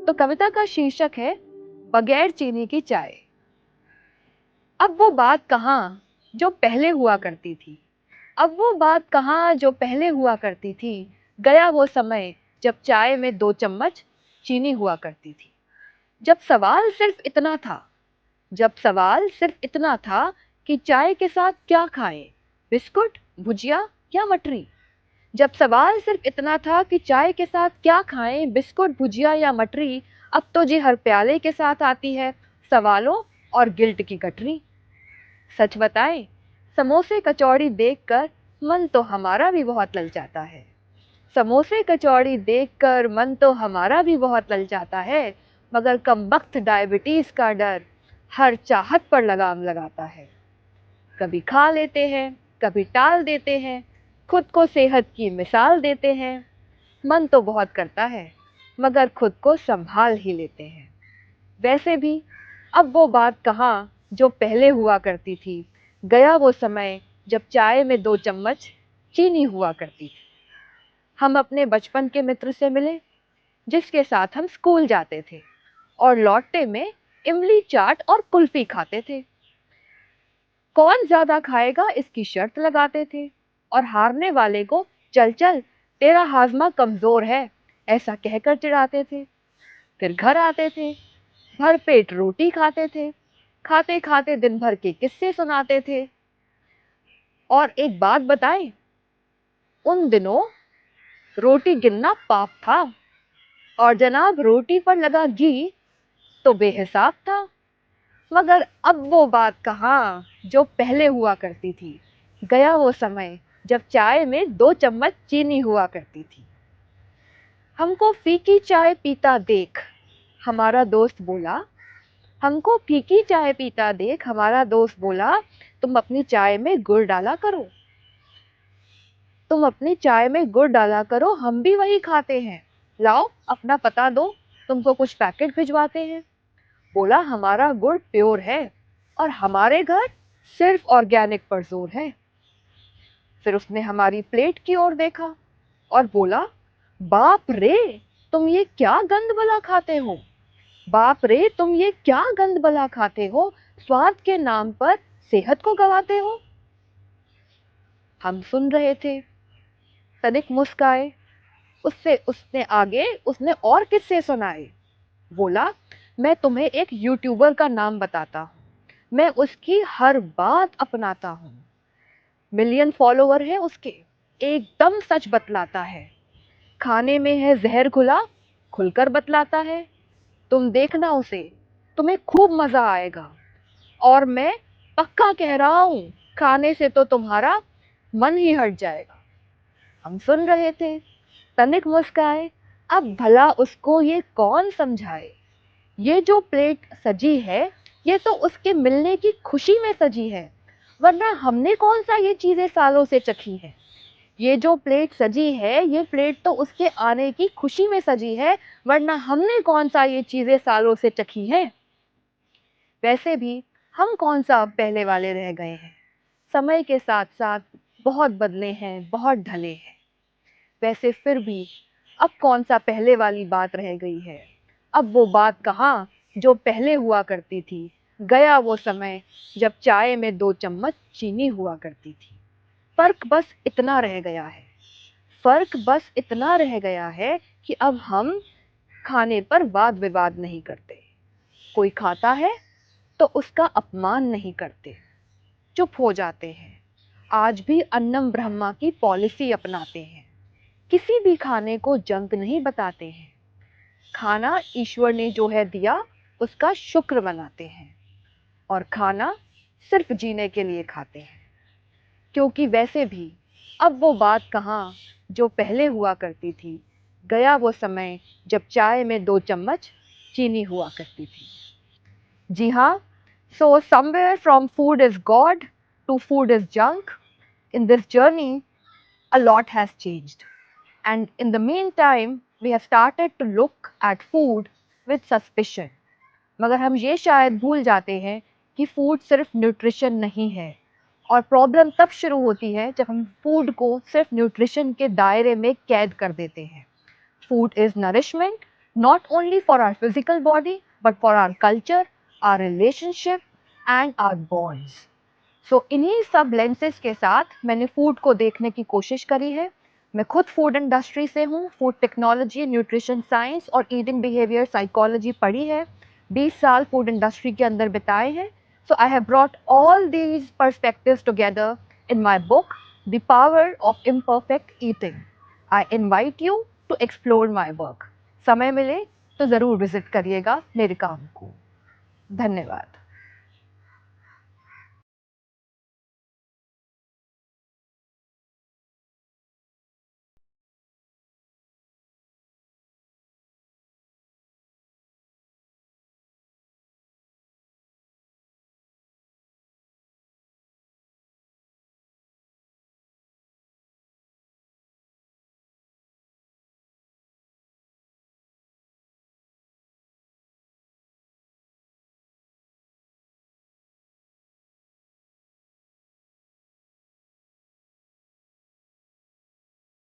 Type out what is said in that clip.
तो कविता का शीर्षक है बगैर चीनी की चाय। अब वो बात कहाँ जो पहले हुआ करती थी, अब वो बात कहाँ जो पहले हुआ करती थी। गया वो समय जब चाय में 2 चम्मच चीनी हुआ करती थी। जब सवाल सिर्फ इतना था, जब सवाल सिर्फ इतना था कि चाय के साथ क्या खाएं, बिस्कुट, भुजिया या मटरी। जब सवाल सिर्फ इतना था कि चाय के साथ क्या खाएं, बिस्कुट, भुजिया या मटरी। अब तो जी हर प्याले के साथ आती है सवालों और गिल्ट की गठरी। सच बताएं, समोसे कचौड़ी देखकर मन तो हमारा भी बहुत ललचाता है। समोसे कचौड़ी देखकर मन तो हमारा भी बहुत ललचाता है, मगर कमबख्त डायबिटीज का डर हर चाहत पर लगाम लगाता है। कभी खा लेते हैं, कभी टाल देते हैं, खुद को सेहत की मिसाल देते हैं। मन तो बहुत करता है, मगर खुद को संभाल ही लेते हैं। वैसे भी अब वो बात कहाँ जो पहले हुआ करती थी। गया वो समय जब चाय में 2 चम्मच चीनी हुआ करती थी। हम अपने बचपन के मित्र से मिले, जिसके साथ हम स्कूल जाते थे और लौटते में इमली चाट और कुल्फी खाते थे। कौन ज्यादा खाएगा इसकी शर्त लगाते थे और हारने वाले को चल चल तेरा हाजमा कमजोर है ऐसा कहकर चिढ़ाते थे। फिर घर आते थे, भर पेट रोटी खाते थे, खाते खाते दिन भर के किस्से सुनाते थे। और एक बात बताएं, उन दिनों रोटी गिनना पाप था और जनाब रोटी पर लगा घी तो बेहिसाब था। मगर अब वो बात कहाँ जो पहले हुआ करती थी। गया वो समय जब चाय में 2 चम्मच चीनी हुआ करती थी। हमको फीकी चाय पीता देख हमारा दोस्त बोला, हमको फीकी चाय पीता देख हमारा दोस्त बोला, तुम अपनी चाय में गुड़ डाला करो, तुम अपनी चाय में गुड़ डाला करो, हम भी वही खाते हैं, लाओ अपना पता दो, तुमको कुछ पैकेट भिजवाते हैं। बोला हमारा गुड़ प्योर है और हमारे घर सिर्फ ऑर्गेनिक पर जोर है। फिर उसने हमारी प्लेट की ओर देखा और बोला, बाप रे तुम ये क्या गंद भला खाते हो, बाप रे तुम ये क्या गंद भला खाते हो, स्वाद के नाम पर सेहत को गवाते हो। हम सुन रहे थे, तनिक मुस्काए, उसने और किस्से सुनाए। बोला, मैं तुम्हें एक यूट्यूबर का नाम बताता हूँ, मैं उसकी हर बात अपनाता हूँ, मिलियन फॉलोवर है उसके, एकदम सच बतलाता है, खाने में है जहर घुला खुलकर बतलाता है। तुम देखना उसे, तुम्हें खूब मजा आएगा और मैं पक्का कह रहा हूँ खाने से तो तुम्हारा मन ही हट जाएगा। हम सुन रहे थे, तनिक मुस्काए, अब भला उसको ये कौन समझाए, ये जो प्लेट सजी है ये तो उसके मिलने की खुशी में सजी है, वरना हमने कौन सा ये चीजें सालों से चखी है। ये जो प्लेट सजी है ये प्लेट तो उसके आने की खुशी में सजी है, वरना हमने कौन सा ये चीजें सालों से चखी हैं। वैसे भी हम कौन सा अब पहले वाले रह गए हैं, समय के साथ साथ बहुत बदले हैं, बहुत ढले हैं। वैसे फिर भी अब कौन सा पहले वाली बात रह गई है, अब वो बात कहाँ जो पहले हुआ करती थी। गया वो समय जब चाय में 2 चम्मच चीनी हुआ करती थी। फर्क बस इतना रह गया है, फर्क बस इतना रह गया है कि अब हम खाने पर वाद विवाद नहीं करते, कोई खाता है तो उसका अपमान नहीं करते, चुप हो जाते हैं। आज भी अन्नम ब्रह्मा की पॉलिसी अपनाते हैं, किसी भी खाने को जंक नहीं बताते हैं, खाना ईश्वर ने जो है दिया उसका शुक्र मनाते हैं और खाना सिर्फ जीने के लिए खाते हैं। क्योंकि वैसे भी अब वो बात कहाँ जो पहले हुआ करती थी। गया वो समय जब चाय में 2 चम्मच चीनी हुआ करती थी। जी हाँ, so somewhere from food is God to food is junk. In this journey, a lot has changed. And in the meantime, we have started to look at food with suspicion. मगर हम ये शायद भूल जाते हैं कि फूड सिर्फ nutrition नहीं है, और प्रॉब्लम तब शुरू होती है जब हम फूड को सिर्फ न्यूट्रिशन के दायरे में कैद कर देते हैं। Food is nourishment, not only for our physical body but for our culture, our relationship and our bonds. So इन्हीं सब लेंसेज के साथ मैंने फूड को देखने की कोशिश करी है। मैं खुद फूड इंडस्ट्री से हूँ, फूड टेक्नोलॉजी, न्यूट्रिशन साइंस और ईटिंग बिहेवियर साइकोलॉजी पढ़ी है, 20 साल फूड इंडस्ट्री के अंदर बिताए हैं। So I have brought all these perspectives together in my book, The Power of Imperfect Eating. I invite you to explore my work. समय मिले तो ज़रूर विजिट करिएगा मेरे काम को। धन्यवाद।